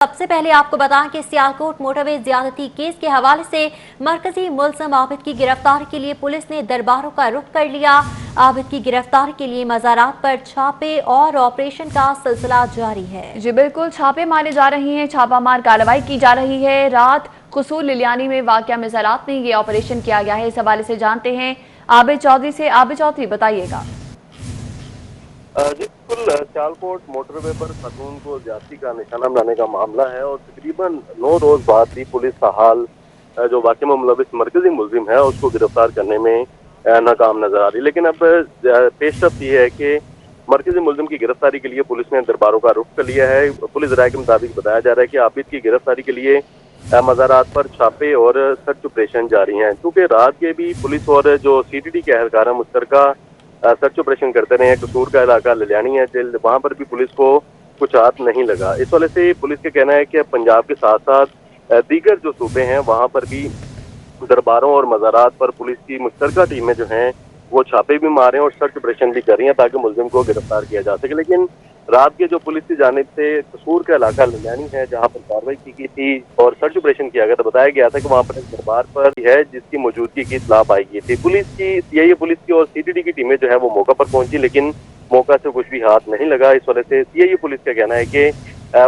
सबसे पहले आपको बताएं कि सियालकोट मोटरवे ज्यादती केस के हवाले से मरकजी मुलज़म आबिद की गिरफ्तारी के लिए पुलिस ने दरबारों का रुख कर लिया। आबिद की गिरफ्तारी के लिए मज़ारात पर छापे और ऑपरेशन का सिलसिला जारी है। जी बिल्कुल, छापे मारे जा रहे हैं, छापामार कार्रवाई की जा रही है। रात कसूर लिलियानी में वाक़या मज़ारात में ये ऑपरेशन किया गया है। इस हवाले से जानते हैं आबिद चौधरी से। आबिद चौधरी, बताइएगा। बिल्कुल, सियालकोट मोटरवे पर खातून को ज्यादती का निशाना बनाने का मामला है और तकरीबन 9 रोज बाद भी पुलिस का हाल जो वाक़े में मुलविस मरकजी मुलजिम है उसको गिरफ्तार करने में नाकाम नजर आ रही है। लेकिन अब पेशरफ्त ये है कि मरकजी मुलजिम की गिरफ्तारी के लिए पुलिस ने दरबारों का रुख कर लिया है। पुलिस राय के मुताबिक बताया जा रहा है कि आबिद की गिरफ्तारी के लिए मज़ारात पर छापे और सर्च ऑपरेशन जारी हैं। क्योंकि रात के भी पुलिस और जो CTD के अहलकार मुश्तरका सर्च ऑपरेशन करते रहे हैं। कसूर का इलाका लिलियानी है, वहाँ पर भी पुलिस को कुछ हाथ नहीं लगा। इस वजह से पुलिस का कहना है कि पंजाब के साथ साथ दीगर जो सूबे हैं वहाँ पर भी दरबारों और मज़ारात पर पुलिस की मुश्तरका टीमें जो हैं वो छापे भी मारे और सर्च ऑपरेशन भी कर रही हैं ताकि मुलजिम को गिरफ्तार किया जा सके। लेकिन रात के जो पुलिस की जानिब से कसूर का इलाका लिलियानी है जहाँ पर कार्रवाई की गई थी और सर्च ऑपरेशन किया गया था, बताया गया था कि वहाँ पर एक दरबार पर है जिसकी मौजूदगी की इत्तला पाई गई थी। पुलिस की और CTD की टीमें जो है वो मौका पर पहुंची, लेकिन मौका से कुछ भी हाथ नहीं लगा। इस वजह से CIA पुलिस का कहना है कि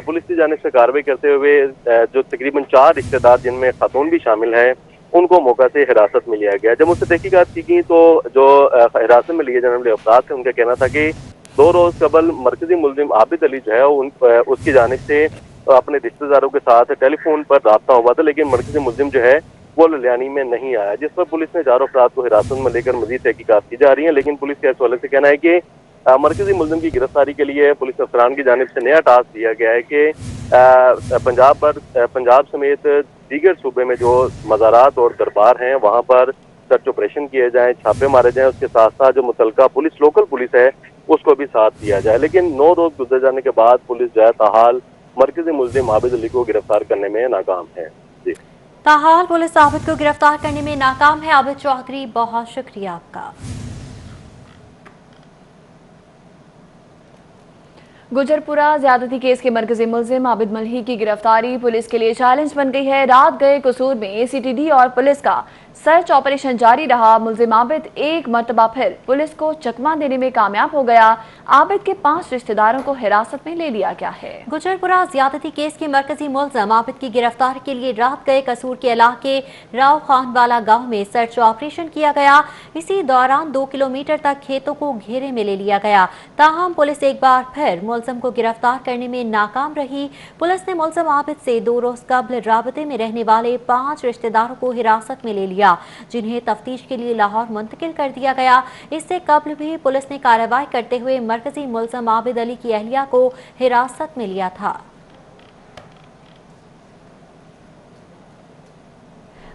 पुलिस की जानिब से कार्रवाई करते हुए जो तकरीबन 4 रिश्तेदार जिनमें खातून भी शामिल है उनको मौका से हिरासत में लिया गया। जब उससे तहकीकात की गई तो जो हिरासत में लिए जाने वाले अफराद थे उनका कहना था कि 2 रोज कबल मरकजी मुलजिम आबिद अली जो है उसकी जानिब से अपने रिश्तेदारों के साथ टेलीफोन पर राब्ता हुआ था, लेकिन मरकजी मुलजिम जो है वो लिलियानी में नहीं आया, जिस पर पुलिस ने 4 अफराद को हिरासत में लेकर मजीद तहकीकात की जा रही है। लेकिन पुलिस के इस हवाले से कहना है कि मरकजी मुलजिम की गिरफ्तारी के लिए पुलिस अफसरान की जानिब से नया टास्क दिया गया है कि पंजाब समेत दीगर सूबे में जो मज़ारात और दरबार हैं वहाँ पर सर्च ऑपरेशन किए जाएं, छापे मारे जाएं। उसके साथ साथ जो मुतलका लोकल पुलिस है उसको भी साथ दिया जाए। लेकिन 9 रोज गुजर जाने के बाद पुलिस जो है ताहाल मरकजी मुलजिम आबिद अली को गिरफ्तार करने में नाकाम है। जी, ताहाल पुलिस आबिद को गिरफ्तार करने में नाकाम है। आबिद चौधरी, बहुत शुक्रिया आपका। गुजरपुरा ज्यादती केस के मरकजी मुलजिम आबिद मल्ही की गिरफ्तारी पुलिस के लिए चैलेंज बन गई है। रात गए कसूर में CTD और पुलिस का सर्च ऑपरेशन जारी रहा। मुलजिम आबिद एक मरतबा फिर पुलिस को चकमा देने में कामयाब हो गया। आबिद के 5 रिश्तेदारों को हिरासत में ले लिया गया है। गुजरपुरा ज्यादती केस के मरकजी मुलजिम आबिद की गिरफ्तारी के लिए रात गए कसूर के इलाके राव खान वाला गाँव में सर्च ऑपरेशन किया गया। इसी दौरान 2 किलोमीटर तक खेतों को घेरे में ले लिया गया। ताहम पुलिस एक बार फिर मुलजिम को गिरफ्तार करने में नाकाम रही। पुलिस ने मुलजिम आबिद से 2 रोज कबल राबते में रहने वाले 5 रिश्तेदारों को हिरासत में ले लिया, जिन्हें तफ्तीश के लिए लाहौर मुंतकिल कर दिया गया। इससे कबल भी पुलिस ने कार्रवाई करते हुए मरकजी मुलजिम आबिद अली की अहलिया को हिरासत में लिया था।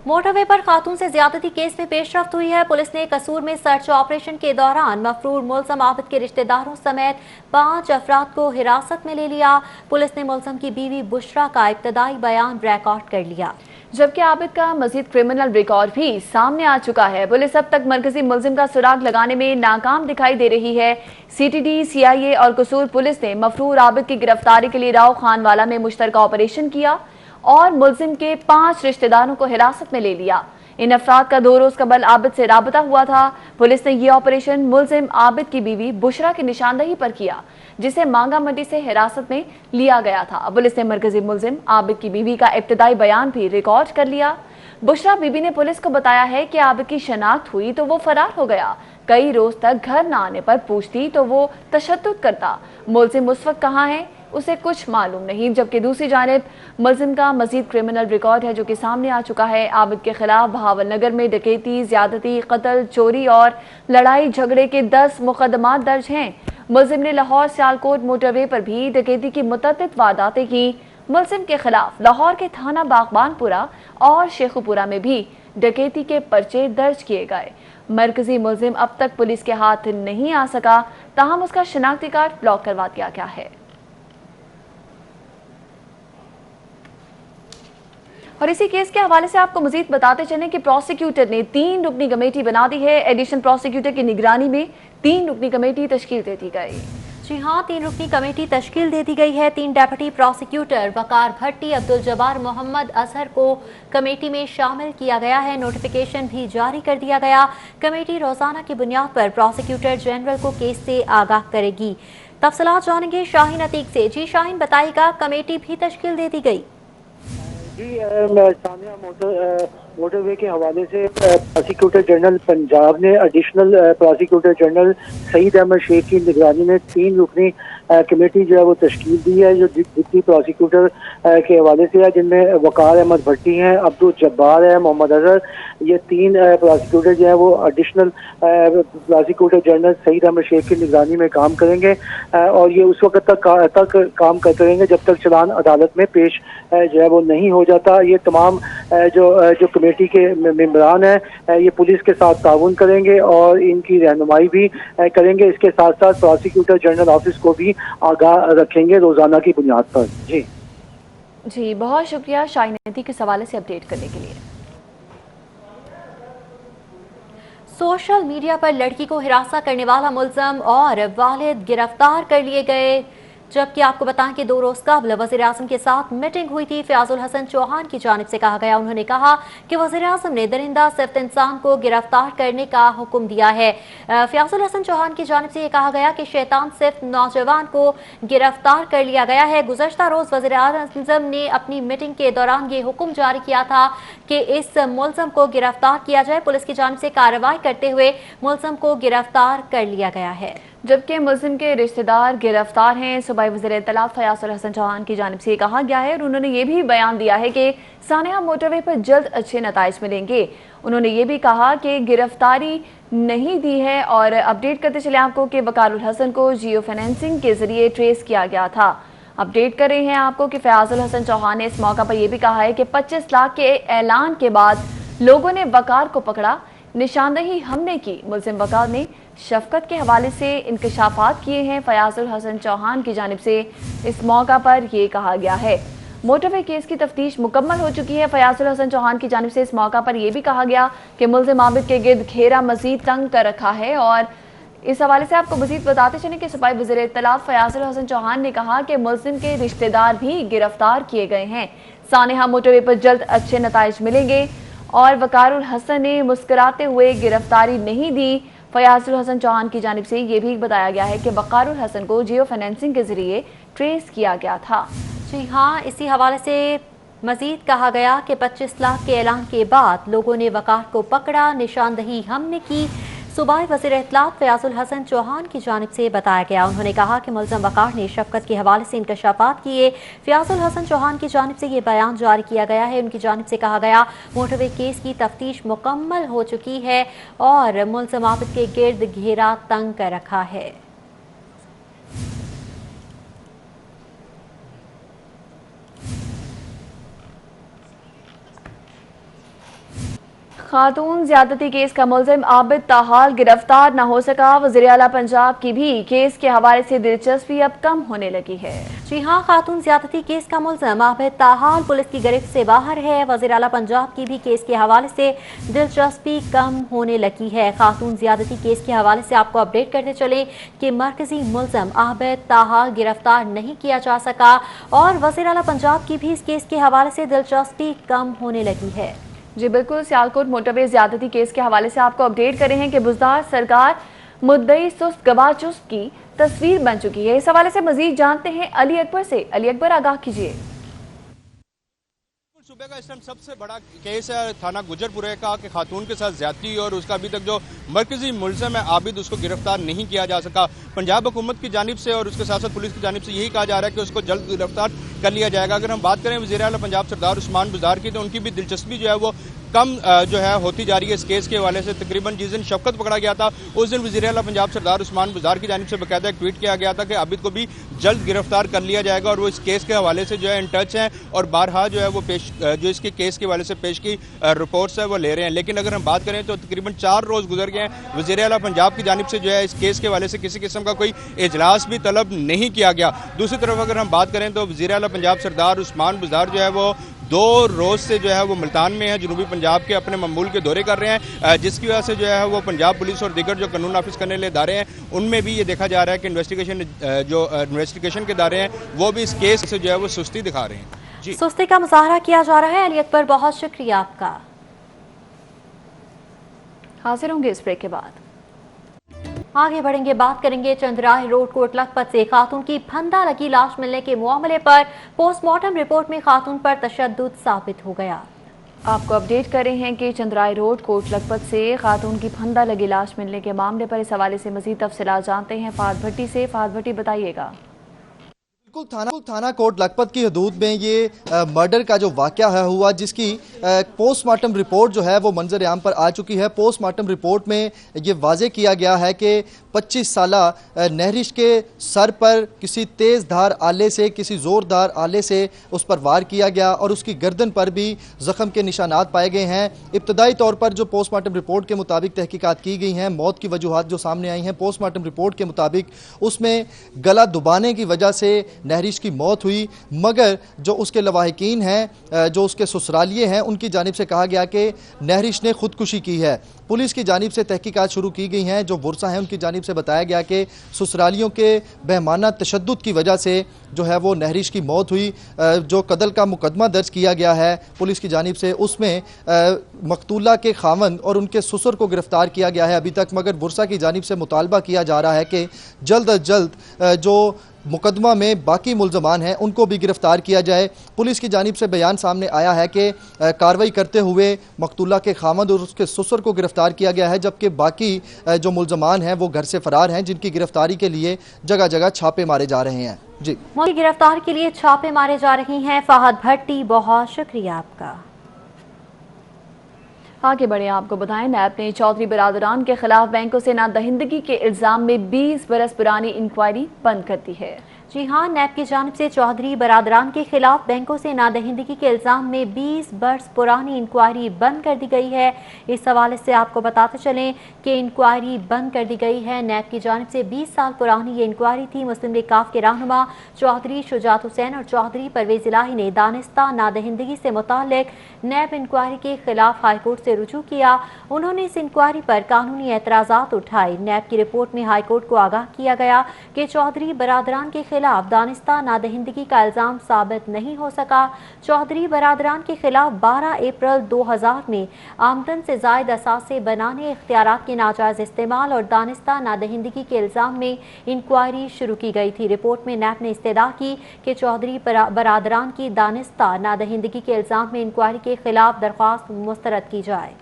मोटरवे पर खातून से ज्यादती केस में पेशरफ्त हुई है। पुलिस ने कसूर में सर्च ऑपरेशन के दौरान मफरूर मुलजिम आबिद के रिश्तेदारों समेत 5 अफराद को हिरासत में ले लिया। पुलिस ने मुलजिम की बीवी बुशरा का इब्तदाई बयान रिकॉर्ड कर लिया, जबकि आबिद का मजीद क्रिमिनल रिकॉर्ड भी सामने आ चुका है। पुलिस अब तक मरकजी मुलजिम का सुराग लगाने में नाकाम दिखाई दे रही है। CTD, CIA और कसूर पुलिस ने मफरूर आबिद की गिरफ्तारी के लिए राव खान वाला में मुश्तरका ऑपरेशन किया और मुलजिम के 5 रिश्तेदारों को हिरासत में ले लिया। इन अफराद का 2 रोज कबल आबिद से राबता हुआ था। पुलिस ने यह ऑपरेशन मुलजिम आबिद की बीवी बुशरा की निशानदही पर किया, जिसे मांगा मंडी से हिरासत में लिया गया था। पुलिस ने मरकजी मुलजिम आबिद की बीवी का इब्तदाई बयान भी रिकॉर्ड कर लिया। बुशरा बीबी ने पुलिस को बताया है कि आबिद की शनाख्त हुई तो वो फरार हो गया। कई रोज तक घर न आने पर पूछती तो वो तशद्दुद करता। मुलजिम उस वक्त कहाँ है उसे कुछ मालूम नहीं। जबकि दूसरी जानिब मुलजिम का मजीद क्रिमिनल रिकॉर्ड है जो कि सामने आ चुका है। आबिद के खिलाफ बहावलनगर में डकैती, ज्यादती, कत्ल, चोरी और लड़ाई झगड़े के 10 मुकदमात दर्ज हैं। मुलजिम ने लाहौर सियालकोट मोटरवे पर भी डकैती की मुतअद्दिद वारदातें की। मुलजिम के खिलाफ लाहौर के थाना बागबानपुरा और शेखुपुरा में भी डकैती के पर्चे दर्ज किए गए। मरकजी मुलजिम अब तक पुलिस के हाथ नहीं आ सका, ताहम उसका शनाख्ती कार्ड ब्लॉक करवा दिया गया है। और इसी केस के हवाले से आपको मजीद बताते चलें कि प्रोसिक्यूटर ने 3 रुकनी कमेटी बना दी है। एडिशनल प्रोसिक्यूटर की निगरानी में 3 रुकनी कमेटी तश्कील दे दी गई। जी हाँ, 3 रुकनी कमेटी तश्कील दे दी गई है। 3 डेप्यूटी प्रोसिक्यूटर वकार भट्टी, अब्दुल जब्बार, मोहम्मद असहर को कमेटी में शामिल किया गया है। नोटिफिकेशन भी जारी कर दिया गया। कमेटी रोजाना की बुनियाद पर प्रोसिक्यूटर जनरल को केस से आगाह करेगी। तफसीलात जानेंगे शाहीन अतीक से। जी शाहीन, बताइएगा, कमेटी भी तश्कील दे दी गई। जी, सानिया मोटरवे के हवाले से प्रोसिक्यूटर जनरल पंजाब ने additional prosecutor general Saeed Ahmad Sheikh की निगरानी में 3 रुकनी कमेटी जो है वो तश्कील दी है, जो डिप्टी प्रोसिक्यूटर के हवाले से है, जिनमें वकार अहमद भट्टी हैं, अब्दुल जब्बार है, मोहम्मद अजहर। ये 3 प्रोसिक्यूटर जो है वो additional prosecutor general Saeed Ahmad Sheikh की निगरानी में काम करेंगे और ये उस वक्त तक काम करते रहेंगे जब तक चलान अदालत में पेश जो है वो नहीं हो जाता। ये तमाम जो कमेटी के मेंबरान हैं ये पुलिस के साथ ताउन करेंगे और इनकी रहनुमाई भी करेंगे। इसके साथ साथ प्रोसिक्यूटर जनरल ऑफिस को भी आगाह रखेंगे रोजाना की बुनियाद पर। जी, बहुत शुक्रिया शाहीन अतीक इस हवाले से अपडेट करने के लिए। सोशल मीडिया पर लड़की को हिरासत करने वाला मुलजम और वालिद गिरफ्तार कर लिए गए। जबकि आपको बताएं कि 2 रोज कबल वज़ीर आज़म के साथ मीटिंग हुई थी। फयाजुल हसन चौहान की जानिब से कहा गया, उन्होंने कहा कि वज़ीर आज़म ने दरिंदा सिफ्त इंसान को गिरफ्तार करने का हुक्म दिया है। फयाजुल हसन चौहान की जानिब से ये कहा गया कि शैतान सिफ्त नौजवान को गिरफ्तार कर लिया गया है। गुज़श्ता रोज वज़ीर आज़म ने अपनी मीटिंग के दौरान ये हुक्म जारी किया था कि इस मुलजम को गिरफ्तार किया जाए। पुलिस की जानिब से कार्रवाई करते हुए मुलजम को गिरफ्तार कर लिया गया है। जबकि मुलजिम के रिश्तेदार गिरफ्तार हैं। सूबाई वज़ीर इत्तलात फयाजुल हसन चौहान की जानिब से कहा गया है और उन्होंने ये भी बयान दिया है कि सानिया मोटरवे पर जल्द अच्छे नताइज मिलेंगे। उन्होंने ये भी कहा कि गिरफ्तारी नहीं दी है और अपडेट करते चले आपको कि वकारुल हसन को जियो फाइनेंसिंग के जरिए ट्रेस किया गया था। अपडेट कर रहे हैं आपको कि फयाजुल हसन चौहान ने इस मौका पर यह भी कहा है कि 25 लाख के ऐलान के बाद लोगों ने वकार को पकड़ा, निशानदही हमने की। मुलजिम वकार ने शफकत के हवाले से इंकशाफात किए हैं। फयाजुल हसन चौहान की जानिब से इस मौका पर यह कहा गया है। मोटरवे केस की तफ्तीश मुकम्मल हो चुकी है। फयाजुल हसन चौहान की जानिब से इस मौका पर यह भी कहा गया कि मुलजिम आबिद के गिर्द घेरा मजीद तंग कर रखा है। और इस हवाले से आपको मजीद बताते चलें कि सूबाई वज़ीर इत्तलात फयाजुल हसन चौहान ने कहा कि मुलजिम के रिश्तेदार भी गिरफ्तार किए गए हैं। सानिया मोटरवे पर जल्द अच्छे नताइज मिलेंगे और वकारुल हसन ने मुस्कुराते हुए गिरफ्तारी नहीं दी। फयाजुल हसन चौहान की जानिब से ये भी बताया गया है कि वकारुल हसन को जियो फाइनेंसिंग के जरिए ट्रेस किया गया था। जी हाँ, इसी हवाले से मजीद कहा गया कि 25 लाख के ऐलान के बाद लोगों ने वकार को पकड़ा, निशानदही हमने की। सूबाई वज़ीर इत्तलात फयाजुल हसन चौहान की जानिब से बताया गया, उन्होंने कहा कि मुलज़म वकार ने शफकत के हवाले से इंकशाफात किए। फयाजुल हसन चौहान की जानिब से ये बयान जारी किया गया है। उनकी जानिब से कहा गया, मोटरवे केस की तफ्तीश मुकम्मल हो चुकी है और मुलज़म आबिद के गिर्द घेरा तंग कर रखा है। खातून ज्यादती केस का मुलजिम आबिद ताहाल गिरफ्तार न हो सका। वज़ीर आला पंजाब की भी केस के हवाले से दिलचस्पी अब कम होने लगी है। जी हाँ, खातून ज्यादती केस का मुलजिम आबिद ताहाल पुलिस की गिरफ्त से बाहर है। वज़ीर आला पंजाब की भी केस के हवाले से दिलचस्पी कम होने लगी है। खातून ज्यादती केस के हवाले से आपको अपडेट करते चले कि मरकजी मुलजिम आबिद ताहाल गिरफ्तार नहीं किया जा सका और वज़ीर आला पंजाब की भी इस केस के हवाले से दिलचस्पी कम होने लगी है। जी बिल्कुल, सियालकोट मोटरवे ज्यादती केस के हवाले से आपको अपडेट कर रहे हैं कि बुज़दार सरकार मुद्दई सुस्त गवाह चुस्त की तस्वीर बन चुकी है। इस हवाले से मजीद जानते हैं अली अकबर से। अली अकबर, आगाह कीजिए। सूबे का इस टाइम सबसे बड़ा केस है थाना गुजरपुरे का कि खातून के साथ ज्यादती और उसका अभी तक जो मरकजी मुलजिम है आबिद, उसको गिरफ्तार नहीं किया जा सका। पंजाब हुकूमत की जानिब से और उसके साथ साथ पुलिस की जानिब से यही कहा जा रहा है कि उसको जल्द गिरफ्तार कर लिया जाएगा। अगर हम बात करें वज़ीर आला पंजाब सरदार उस्मान बुज़दार की, तो उनकी भी दिलचस्पी जो है वो कम जो है होती जा रही है इस केस के हवाले से। तकरीबन जिस दिन शफकत पकड़ा गया था उस दिन वज़ीर आला पंजाब सरदार उस्मान बुज़दार की जानिब से बाकायदा एक ट्वीट किया गया था कि आबिद को भी जल्द गिरफ्तार कर लिया जाएगा और वो इस केस के हवाले से जो है इन टच हैं और बारहा जो है वो जो इसके केस के हवाले से पेश की रिपोर्ट्स है वो ले रहे हैं। लेकिन अगर हम बात करें तो तकरीबन 4 रोज गुजर गए हैं, वज़ीर आला पंजाब की जानिब से जो है इस केस के हवाले से किसी किस्म का कोई इजलास भी तलब नहीं किया गया। दूसरी तरफ अगर हम बात करें तो वज़ीर आला पंजाब सरदार उस्मान बुज़दार जो है वो 2 रोज से जो है वो मुल्तान में है, जनूबी पंजाब के अपने ममूल के दौरे कर रहे हैं, जिसकी वजह से जो है वो पंजाब पुलिस और दीगर जो कानून नाफिज करने वाले इदारे हैं उनमें भी ये देखा जा रहा है कि इन्वेस्टिगेशन के इदारे हैं वो भी इस केस से जो है वो सुस्ती दिखा रहे हैं। जी, सुस्ती का मुजाहरा किया जा रहा है। अली अकबर, बहुत शुक्रिया आपका। हाजिर होंगे इस ब्रेक के बाद। आगे बढ़ेंगे, बात करेंगे चंद्राही रोड कोट लखपत से खातून की फंदा लगी लाश मिलने के मामले पर। पोस्टमार्टम रिपोर्ट में खातून पर तशद्दुद साबित हो गया। आपको अपडेट कर रहे हैं कि चंद्राही रोड कोट लखपत से खातून की फंदा लगी लाश मिलने के मामले पर इस हवाले से मजीद तफसीलात जानते हैं फहद भट्टी से। फहद भट्टी, बताइएगा। थाना कोट लखपत की हदूद में ये मर्डर का जो वाक़या है हुआ, जिसकी पोस्टमार्टम रिपोर्ट जो है वो मंजर आम पर आ चुकी है। पोस्टमार्टम रिपोर्ट में ये वाजे किया गया है कि 25 साला नहरिश के सर पर किसी तेज़ धार आले से, किसी ज़ोरदार आले से उस पर वार किया गया और उसकी गर्दन पर भी ज़ख्म के निशानात पाए गए हैं। इब्तदाई तौर पर जो पोस्टमार्टम रिपोर्ट के मुताबिक तहकीकात की गई हैं, मौत की वजूहात जो सामने आई हैं पोस्टमार्टम रिपोर्ट के मुताबिक उसमें गला दुबाने की वजह से नहरिश की मौत हुई, मगर जो उसके लवाहिकीन हैं, जो उसके ससुरालिये हैं, उनकी जानिब से कहा गया कि नहरिश ने खुदकुशी की है। पुलिस की जानिब से तहकीकात शुरू की गई हैं। जो वर्सा हैं उनकी जानिब से बताया गया कि ससुरालियों के बेहमाना तशद्दुद की वजह से जो है वो नहरिश की मौत हुई। जो कत्ल का मुकदमा दर्ज किया गया है पुलिस की जानिब से, उसमें मकतूला के खावंद और उनके ससुर को गिरफ्तार किया गया है अभी तक, मगर वर्सा की जानिब से मुतालबा किया जा रहा है कि जल्द अज जल्द जो मुकदमा में बाकी मुल्ज़मान हैं उनको भी गिरफ्तार किया जाए। पुलिस की जानिब से बयान सामने आया है कि कार्रवाई करते हुए मकतूला के खामद और उसके ससुर को गिरफ्तार किया गया है, जबकि बाकी जो मुल्ज़मान हैं वो घर से फरार हैं, जिनकी गिरफ्तारी के लिए जगह जगह छापे मारे जा रहे हैं। जी, गिरफ्तार के लिए छापे मारे जा रही हैं। फहद भट्टी, बहुत शुक्रिया आपका। आगे बढ़े, आपको बताएं नैब ने चौधरी बरादरान के खिलाफ बैंकों से नादहिंदगी के इल्जाम में 20 बरस पुरानी इंक्वायरी बंद कर दी है। जी हाँ, नैब की जानिब से चौधरी बरादरान के खिलाफ बैंकों से नादहिंदगी के इल्जाम में 20 बरस पुरानी इंक्वायरी बंद कर दी गई है। इस हवाले से आपको बताते चलें कि इंक्वायरी बंद कर दी गई है। नैब की जानिब से 20 साल पुरानी ये इंक्वायरी थी। मुस्लिम लीग काफ के रहनुमा चौधरी शुजात हुसैन और चौधरी परवेज इलाही ने दानिस्ता नादहिंदगी से मुताल्लिक नैब इंक्वायरी के खिलाफ हाईकोर्ट से रुजू किया। उन्होंने इस इंक्वायरी पर कानूनी एतराज़ात उठाए। नैब की रिपोर्ट में हाईकोर्ट को आगाह किया गया कि चौधरी बरादरान के खिलाफ दानिस्ता नादहिंदगी का इल्जाम साबित नहीं हो सका। चौधरी बरादरान के खिलाफ 12 अप्रैल 2000 में आमदन से जायद असासे बनाने, इख्तियारात के नाजायज इस्तेमाल और दानिस्ता नादहिंदगी के इल्जाम में इंक्वायरी शुरू की गई थी। रिपोर्ट में नैब ने इस्तदा की कि चौधरी बरादरान की दानिस्ता नादहिंदगी के इल्जाम में इंक्वायरी के खिलाफ दरख्वास्त मुस्तरद की जाए।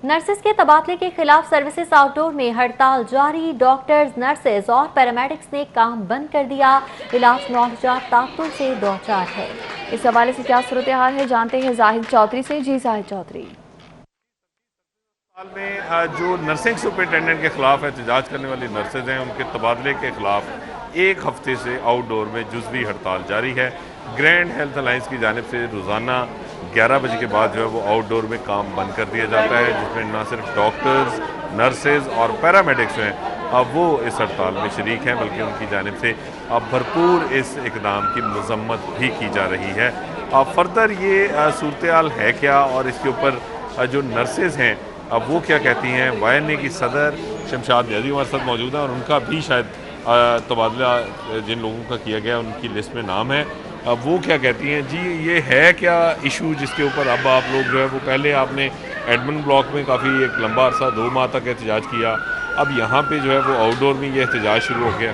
नर्सेस के तबादले के खिलाफ सर्विसेज आउटडोर में हड़ताल जारी। डॉक्टर्स, नर्सेस और पैरामेडिक्स ने काम बंद कर दिया। इलाज मुआवजा ताकुल से दो चार है। इस हवाले से क्या सूरत हाल है, जानते हैं जाहिद चौधरी से। जी जाहिद चौधरी, में जो नर्सिंग सुपरिटेंडेंट के खिलाफ एहतजाज करने वाली नर्सेज हैं उनके तबादले के खिलाफ एक हफ्ते से आउटडोर में जुज़वी हड़ताल जारी है। ग्रैंड हेल्थ अलायंस की जानिब से रोज़ाना 11 बजे के बाद जो है वो आउटडोर में काम बंद कर दिया जाता है, जिसमें ना सिर्फ डॉक्टर्स, नर्सेज और पैरामेडिक्स हैं अब वो इस हड़ताल में शरीक हैं, बल्कि उनकी जानिब से अब भरपूर इस इकदाम की मजम्मत भी की जा रही है। अब फर्दर ये सूरत हाल है क्या और इसके ऊपर जो नर्सेज हैं अब वो क्या कहती हैं। YNA की सदर शमशाद न्याजी हमारे साथ मौजूद हैं और उनका भी शायद तबादला जिन लोगों का किया गया उनकी लिस्ट में नाम है। अब वो क्या कहती हैं। जी, ये है क्या इशू जिसके ऊपर अब आप लोग जो है वो, पहले आपने एडमिन ब्लॉक में काफ़ी एक लंबा अरसा 2 माह तक एहतजाज किया, अब यहाँ पे जो है वो आउटडोर में ये एहतजाज शुरू हो गया।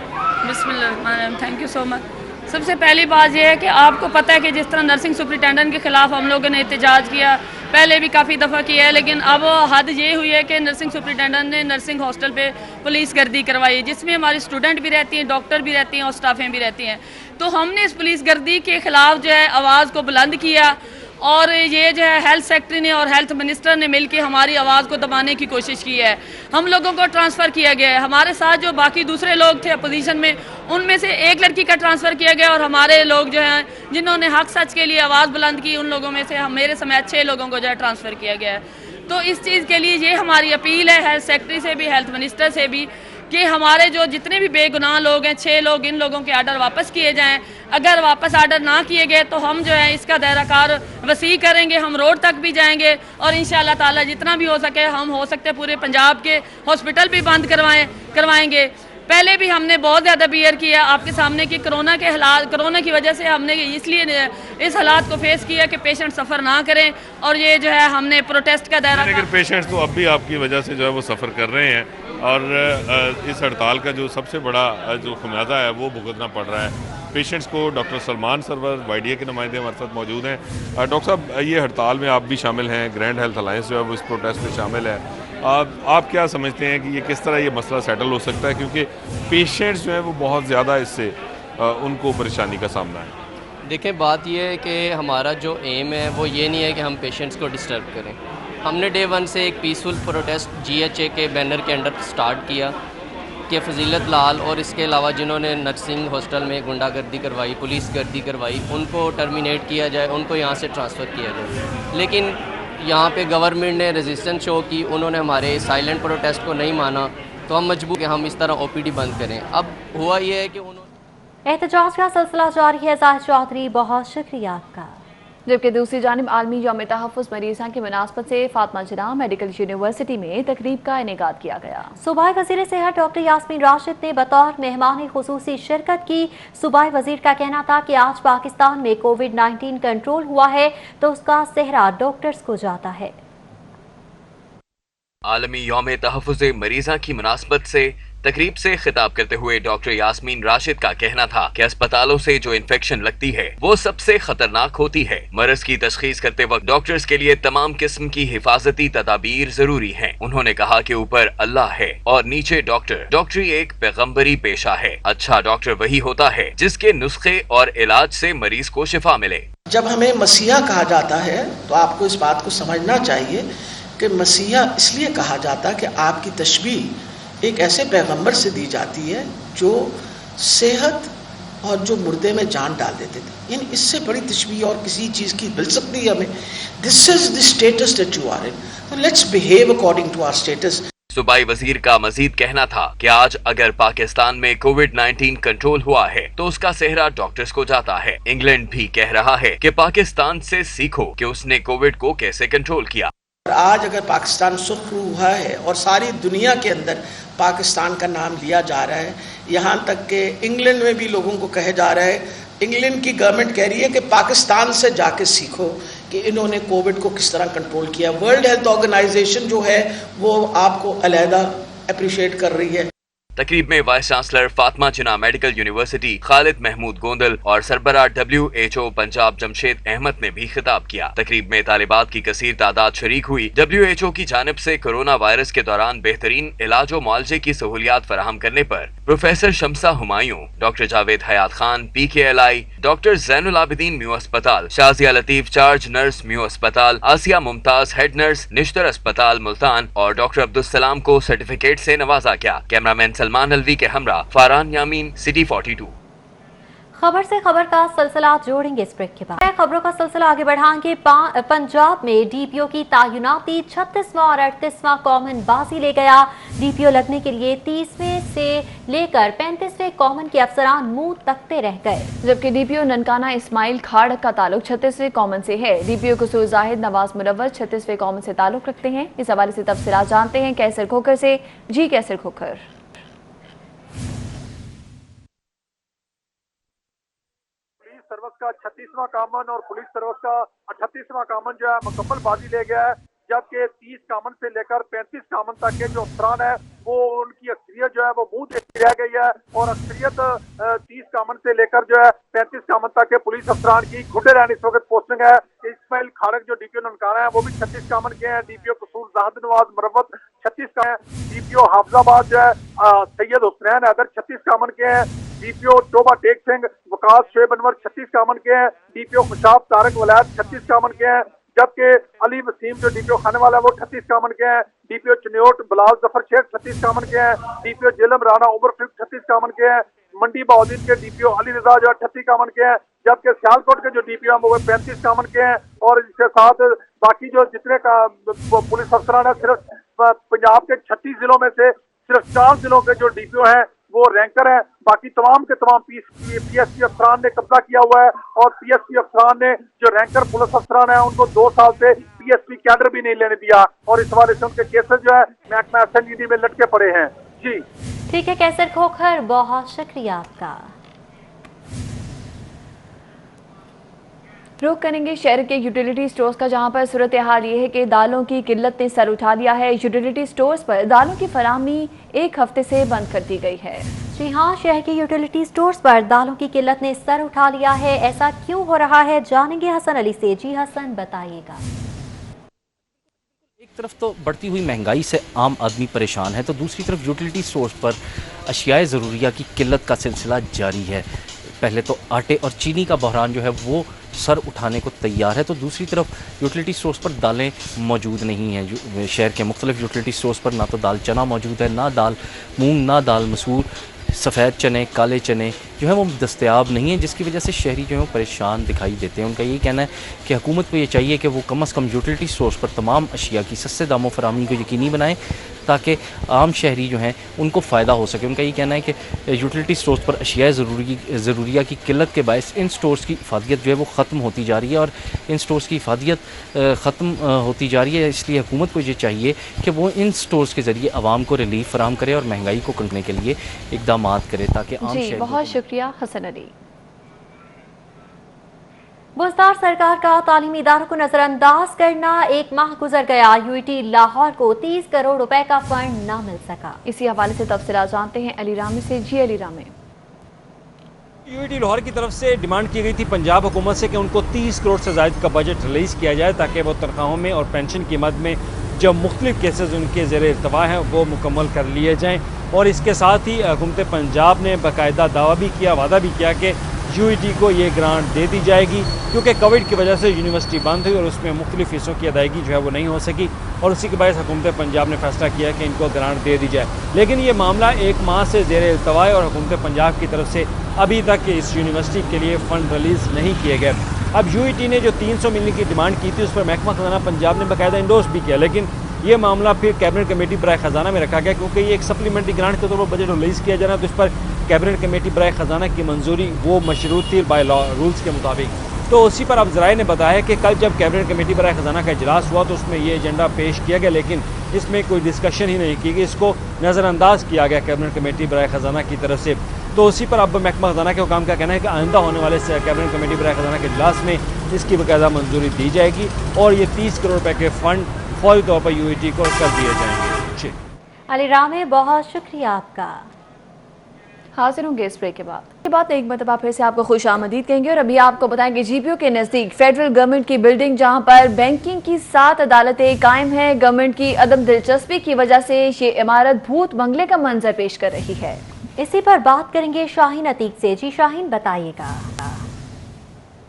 बिस्मिल्लाह, थैंक यू सो मच। सबसे पहली बात यह है कि आपको पता है कि जिस तरह नर्सिंग सुपरिटेंडेंट के ख़िलाफ़ हम लोगों ने एहतजाज किया, पहले भी काफ़ी दफ़ा किया है, लेकिन अब हद ये हुई है कि नर्सिंग सुपरिटेंडेंट ने नर्सिंग हॉस्टल पे पुलिस गर्दी करवाई, जिसमें हमारी स्टूडेंट भी रहती हैं, डॉक्टर भी रहती हैं और स्टाफें भी रहती हैं। तो हमने इस पुलिस गर्दी के ख़िलाफ़ जो है आवाज़ को बुलंद किया और ये जो है हेल्थ सेक्रेटरी ने और हेल्थ मिनिस्टर ने मिलकर हमारी आवाज़ को दबाने की कोशिश की है। हम लोगों को ट्रांसफ़र किया गया है। हमारे साथ जो बाकी दूसरे लोग थे अपोजिशन में, उनमें से एक लड़की का ट्रांसफ़र किया गया और हमारे लोग जो हैं जिन्होंने हक सच के लिए आवाज़ बुलंद की, उन लोगों में से मेरे समेत 6 लोगों को जो है ट्रांसफ़र किया गया है। तो इस चीज़ के लिए ये हमारी अपील है हेल्थ सेक्रेटरी से भी, हेल्थ मिनिस्टर से भी, कि हमारे जो जितने भी बेगुनाह लोग हैं 6 लोग, इन लोगों के आर्डर वापस किए जाएं। अगर वापस आर्डर ना किए गए तो हम जो है इसका दायराकार वसी करेंगे, हम रोड तक भी जाएंगे और इंशाअल्लाह ताला जितना भी हो सके हम हो सकते पूरे पंजाब के हॉस्पिटल भी बंद करवाएंगे। पहले भी हमने बहुत ज़्यादा बियर किया आपके सामने कि कोरोना की वजह से हमने इसलिए इस हालात को फेस किया कि पेशेंट सफ़र ना करें, और ये जो है हमने प्रोटेस्ट का दायरा। लेकिन पेशेंट्स तो अब भी आपकी वजह से जो है वो सफ़र कर रहे हैं, और इस हड़ताल का जो सबसे बड़ा जो खमियाजा है वो भुगतना पड़ रहा है पेशेंट्स को। डॉक्टर सलमान सरवर YDA के नुमाइंदे हमारे साथ मौजूद हैं। डॉक्टर साहब, ये हड़ताल में आप भी शामिल हैं, ग्रैंड हेल्थ अलायंस जो है वो इस प्रोटेस्ट में शामिल है। आप क्या समझते हैं कि ये किस तरह ये मसला सेटल हो सकता है, क्योंकि पेशेंट्स जो हैं वो बहुत ज़्यादा इससे उनको परेशानी का सामना है? देखें, बात ये है कि हमारा जो एम है वो ये नहीं है कि हम पेशेंट्स को डिस्टर्ब करें। हमने डे 1 से एक पीसफुल प्रोटेस्ट GHA के बैनर के अंडर स्टार्ट किया कि फजीलत लाल और इसके अलावा जिन्होंने नर्सिंग हॉस्टल में गुंडागर्दी करवाई, पुलिस गर्दी करवाई, उनको टर्मिनेट किया जाए, उनको यहाँ से ट्रांसफ़र किया जाए। लेकिन यहाँ पे गवर्नमेंट ने रेजिस्टेंस शो की, उन्होंने हमारे साइलेंट प्रोटेस्ट को नहीं माना, तो हम मजबूर कि हम इस तरह OPD बंद करें। अब हुआ ये है कि उन्होंने एहतजाज का सिलसिला जारी है। जाहिद चौधरी, बहुत शुक्रिया आपका। जबकि दूसरी जानिब आलमी यौम तहफ़्फ़ुज़ मरीज़ां की मुनासबत से फातिमा जिन्ना मेडिकल यूनिवर्सिटी में तकरीब का इनेकाद किया गया। सूबाई वज़ीर सेहत डॉक्टर यास्मीन राशिद ने बतौर मेहमान खुसूसी शिरकत की। सूबाई वज़ीर का कहना था कि आज पाकिस्तान में कोविड-19 कंट्रोल हुआ है तो उसका सेहरा डॉक्टर्स को जाता है। आलमी यौम तहफ़्फ़ुज़ मरीज़ां की मुनासबत से तकरीब से खिताब करते हुए डॉक्टर यास्मीन राशिद का कहना था कि अस्पतालों से जो इन्फेक्शन लगती है वो सबसे खतरनाक होती है। मरज की तशखीस करते वक्त डॉक्टर्स के लिए तमाम किस्म की हिफाजती तदाबीर जरूरी हैं। उन्होंने कहा कि ऊपर अल्लाह है और नीचे डॉक्टर। डॉक्टरी एक पैगंबरी पेशा है। अच्छा डॉक्टर वही होता है जिसके नुस्खे और इलाज से मरीज को शिफा मिले। जब हमें मसीहा कहा जाता है तो आपको इस बात को समझना चाहिए कि मसीहा इसलिए कहा जाता है कि आपकी तशबीह एक ऐसे पैगंबर से दी जाती है जो सेहत और जो मुर्दे में जान डाल देते थे। यानी इससे बड़ी तशबीह और किसी चीज़ की मिल सकती है हमें। This is the status that you are in, so let's behave according to our status. सूबाई वजीर का मजीद कहना था कि आज अगर पाकिस्तान में कोविड-19 कंट्रोल हुआ है तो उसका सेहरा डॉक्टर्स को जाता है। इंग्लैंड भी कह रहा है कि पाकिस्तान से सीखो कि उसने कोविड को कैसे कंट्रोल किया। आज अगर पाकिस्तान सुर्खरू हुआ है और सारी दुनिया के अंदर पाकिस्तान का नाम लिया जा रहा है, यहाँ तक कि इंग्लैंड में भी लोगों को कहे जा रहा है, इंग्लैंड की गवर्नमेंट कह रही है कि पाकिस्तान से जाके सीखो कि इन्होंने कोविड को किस तरह कंट्रोल किया। वर्ल्ड हेल्थ ऑर्गेनाइजेशन जो है वो आपको अलहदा अप्रिशिएट कर रही है। तकरीब में वाइस चांसलर फातिमा जिन्ना मेडिकल यूनिवर्सिटी खालिद महमूद गोंदल और सरबराह WHO पंजाब जमशेद अहमद ने भी खिताब किया। तकरीब में तालिबात की कसीर तादाद शरीक हुई। WHO की जानिब से कोरोना वायरस के दौरान बेहतरीन इलाज व मुआलजे की सहूलियात फराहम करने पर professor Shamsa Humayun, doctor Javed Hayat Khan PKLI, doctor Zainul Abidin म्यू अस्पताल, शाजिया लतीफ चार्ज नर्स म्यू अस्पताल, आसिया मुमताज हेड नर्स निश्तर अस्पताल मुल्तान और डॉक्टर अब्दुल सलाम को सर्टिफिकेट से नवाजा गया। कैमरामैन सलमान अलवी के हमरा फारान यामीन, सिटी 42। खबर से खबर का सिलसिला जोड़ेंगे इस ब्रेक के बाद। खबरों का सिलसिला आगे बढ़ाएंगे। पंजाब में DPO की तैनाती 36वां और 38वां कॉमन बाजी ले गया। DPO लगने के लिए 30वें से लेकर 35वें कॉमन के अफसरान मुंह तकते रह गए, जबकि DPO ननकाना इस्माइल खाड़क का ताल्लुक 36वें कॉमन से है। DPO कसूर जाहिद नवाज मुनव्वर 36वें कॉमन से ताल्लुक रखते हैं। इस हवाले से तफसीलात जानते हैं कैसर खोखर से। जी कैसर खोखर। सर्विस का 36वां कामन और पुलिस सर्विस का 38वां कामन जो है मुकम्मल बाजी ले गया है, जबकि 30 कामन से लेकर 35 कामन तक के जो अफसरान है वो उनकी अक्सरियत जो है वो मुंह देखती रह गई है और अक्सरियत 30 कामन से लेकर जो है 35 कामन तक के पुलिस अफसरान की घुटे रहने इस वक्त पोस्टिंग है। इस्माइल खाड़क जो DPO ननकाना है वो भी 36 कामन के हैं। DPO कसूर जाहिद नवाज मुरव्वत 36 का है। DPO हाफिजाबाद जो है सैयद हुसनैन हैदर 36 कामन के हैं। DPO टोबा टेक सिंह वकास शुएब अनवर 36 कामन के हैं। DPO खुशाब तारक वलायत 36 कामन के हैं, जबकि अली वसीम जो DPO खाने वाला है वो 38 कामन के हैं। DPO चन्योट बिलाल जफर शेख 36 कामन के हैं। DPO जेलम राना उमर फिक 36 कामन के हैं। मंडी बहाउद्दीन के DPO अली रजा जो 38 कामन के हैं, जबकि सियालकोट के जो DPO हैं वो 35 कामन के हैं। और इसके साथ बाकी जो जितने का पुलिस अफसरान है सिर्फ पंजाब के 36 जिलों में से सिर्फ 4 जिलों के जो डीपीओ हैं वो रैंकर हैं, बाकी तमाम के तमाम पीएसपी अफसरान ने कब्जा किया हुआ है और पीएसपी अफसरान ने जो रैंकर पुलिस अफसरान है उनको 2 साल से पीएसपी कैडर भी नहीं लेने दिया और इस हवाले से उनके केसेस जो है महकमा एसएनडीटी में लटके पड़े हैं। जी ठीक है कैसर खोखर, बहुत शुक्रिया आपका। रुख करेंगे शहर के यूटिलिटी स्टोर्स का, जहां पर सूरत हाल ये है कि दालों की किल्लत ने सर उठा लिया है। यूटिलिटी स्टोर्स पर दालों की फराहमी एक हफ्ते से बंद कर दी गई है। जी हाँ, शहर के यूटिलिटी स्टोर्स पर दालों की किल्लत ने सर उठा लिया है। ऐसा क्यों हो रहा है, जानेंगे हसन अली से। जी हसन, बताइएगा। एक तरफ तो बढ़ती हुई महंगाई से आम आदमी परेशान है, तो दूसरी तरफ यूटिलिटी स्टोर्स पर अशियाए ज़रूरिया की किल्लत का सिलसिला जारी है। पहले तो आटे और चीनी का बहरान जो है वो सर उठाने को तैयार है, तो दूसरी तरफ यूटिलिटी स्टोर्स पर दालें मौजूद नहीं हैं। शहर के मुख्तलिफ यूटिलिटी स्टोर्स पर ना तो दाल चना मौजूद है, ना दाल मूंग, ना दाल मसूर, सफ़ेद चने, काले चने जो है वो दस्तयाब नहीं है, जिसकी वजह से शहरी जो है वो परेशान दिखाई देते हैं। उनका यही कहना है कि हुकूमत को ये चाहिए कि वो कम अज़ कम यूटिलिटी स्टोर्स पर तमाम अशिया की सस्ते दामों फराहमी को यकीनी बनाएं, ताकि आम शहरी जो हैं उनको फ़ायदा हो सके। उनका ये कहना है कि यूटिलिटी स्टोर्स पर अशिया ज़रूरिया की किल्लत के बायस इन स्टोर्स की इफ़ादियत जो है वो ख़त्म होती जा रही है, और इन स्टोर्स की इफ़ादियत ख़त्म होती जा रही है। इसलिए हुकूमत को ये चाहिए कि वो इन स्टोर्स के ज़रिए आवाम को रिलीफ फराहम करे और महंगाई को कंट्रोल करने के लिए इक़दाम करे, ताकि आम जी बहुत शुक्रिया हसन अली। बुज़दार सरकार का तालीमी इदारों को नजरअंदाज करना, एक माह गुजर गया, यूईटी लाहौर को 30 करोड़ रुपए का फंड न मिल सका। इसी हवाले से तफसीलात जानते हैं अली रामे से। जी अली रामे। यूईटी लाहौर की तरफ से डिमांड की गई थी पंजाब हुकूमत से कि उनको 30 करोड़ से ज़ायद का बजट रिलीज़ किया जाए, ताकि वो तनख्वाहों में और पेंशन की मद में जो मुख्तलिफ केसेस उनके ज़ेर इर्तवा हैं वो मुकम्मल कर लिए जाएँ। और इसके साथ ही हुकूमत पंजाब ने बाकायदा दावा भी किया, वादा भी किया कि यूईटी को ये ग्रांट दे दी जाएगी, क्योंकि कोविड की वजह से यूनिवर्सिटी बंद हुई और उसमें मुख्तलिफ फ़ीसों की अदायगी जो है वो नहीं हो सकी, और उसी के बायस हुकूमत पंजाब ने फैसला किया कि इनको ग्रांट दे दी जाए। लेकिन ये मामला एक माह से ज़ेर इल्तवा है और हुकूमत पंजाब की तरफ से अभी तक इस यूनिवर्सिटी के लिए फ़ंड रिलीज़ नहीं किए गए। अब यूईटी ने जो 300 मिलने की डिमांड की थी उस पर महकमा खजाना पंजाब ने बाकायदा इंडोर्स भी किया, लेकिन ये मामला फिर कैबिनेट कमेटी बराए ख़जाना में रखा गया, क्योंकि ये एक सप्लीमेंट्री ग्रांट के तौर पर बजट रिलीज़ किया जा रहा है, तो इस पर कैबिनेट कमेटी बराए ख़जाना की मंजूरी वो मशरूत थी बाय लॉ रूल्स के मुताबिक। तो उसी पर अब ज़राए ने बताया कि कल जब कैबिनेट कमेटी बराए ख़जाना का इजलास हुआ तो उसमें ये एजेंडा पेश किया गया, लेकिन इसमें कोई डिस्कशन ही नहीं की गई, इसको नज़रअंदाज किया गया कैबिनेट कमेटी बराए ख़जाना की तरफ से। तो उसी पर अब महकमा खजाना के हुकाम का कहना है कि आइंदा होने वाले कैबिनेट कमेटी बराए ख़जाना के इजलास में इसकी बाकायदा मंजूरी दी जाएगी और ये 30 करोड़ रुपए के फ़ंड फौरी तौर पर यूईटी को कर दिए जाएंगे। अली रामे, बहुत शुक्रिया आपका। हाजिर होंगे इस ब्रेक के बाद एक मरतबा फिर से आपको खुश आमदीद कहेंगे और अभी आपको बताएंगे जीपीओ के नज़दीक फेडरल गवर्नमेंट की बिल्डिंग, जहां पर बैंकिंग की 7 अदालतें कायम हैं, गवर्नमेंट की अदम दिलचस्पी की वजह से ये इमारत भूत बंगले का मंजर पेश कर रही है। इसी पर बात करेंगे शाहीन अतीक से। जी शाहीन, बताइएगा।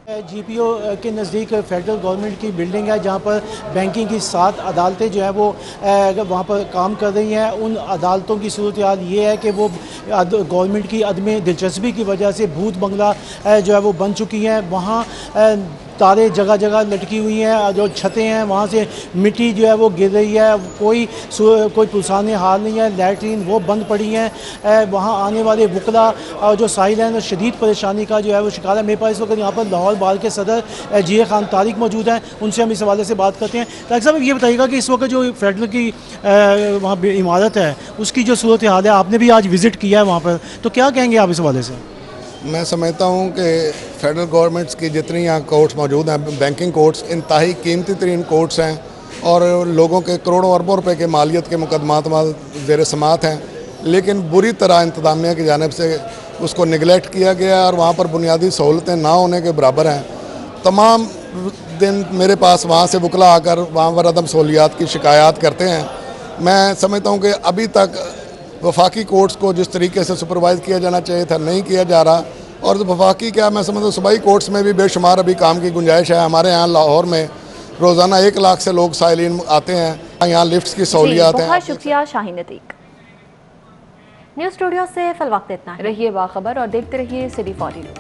जीपीओ के नज़दीक फेडरल गवर्नमेंट की बिल्डिंग है, जहां पर बैंकिंग की 7 अदालतें जो है वो वहां पर काम कर रही हैं। उन अदालतों की सूरत हाल ये है कि वो गवर्नमेंट की अदम दिलचस्पी की वजह से भूत बंगला जो है वो बन चुकी हैं। वहाँ तारे जगह जगह लटकी हुई हैं, जो छतें हैं वहाँ से मिट्टी जो है वो गिर रही है, कोई पुरसाने हाल नहीं है, लैट्रीन वो बंद पड़ी हैं। वहाँ आने वाले वकला और जो साहिल हैं शदीद परेशानी का जो है वो शिकार है। मेरे पास इस वक्त यहाँ पर लाहौर बार के सदर जी खान तारिक मौजूद हैं, उनसे हम इस हवाले से बात करते हैं। तारिक साहब, ये बताइएगा कि इस वक्त जो फेडरल की वहाँ इमारत है उसकी जो सूरत हाल है, आपने भी आज विज़िट किया है वहाँ पर, तो क्या कहेंगे आप इस हवाले से? मैं समझता हूँ कि फेडरल गवर्नमेंट्स की जितनी यहाँ कोर्ट्स मौजूद हैं, बैंकिंग कोर्ट्स इंतहाई कीमती तरीन कोर्ट्स हैं और लोगों के करोड़ों अरबों रुपए के मालियत के मुकदमात ज़ेर समात हैं, लेकिन बुरी तरह इंतज़ामिया की जानिब से उसको निगलेक्ट किया गया और वहाँ पर बुनियादी सहूलतें ना होने के बराबर हैं। तमाम दिन मेरे पास वहाँ से वकला आकर वहाँ पर अदम सहूलियात की शिकायत करते हैं। मैं समझता हूँ कि अभी तक वफाकी कोर्ट्स को जिस तरीके से सुपरवाइज़ किया जाना चाहिए था नहीं किया जा रहा, और वफाकी क्या मैं समझता हूँ सूबाई कोर्ट्स में भी बेशुमार अभी काम की गुंजाइश है। हमारे यहाँ लाहौर में रोज़ाना 1 लाख से लोग साइलिन आते हैं, यहाँ लिफ्ट्स की सहूलियात हैं। बहुत शुक्रिया शाहीन अतीक। न्यूज़ स्टूडियो से फिल वक्त इतना। रहिए बाखबर और देखते रहिए सिटी 40।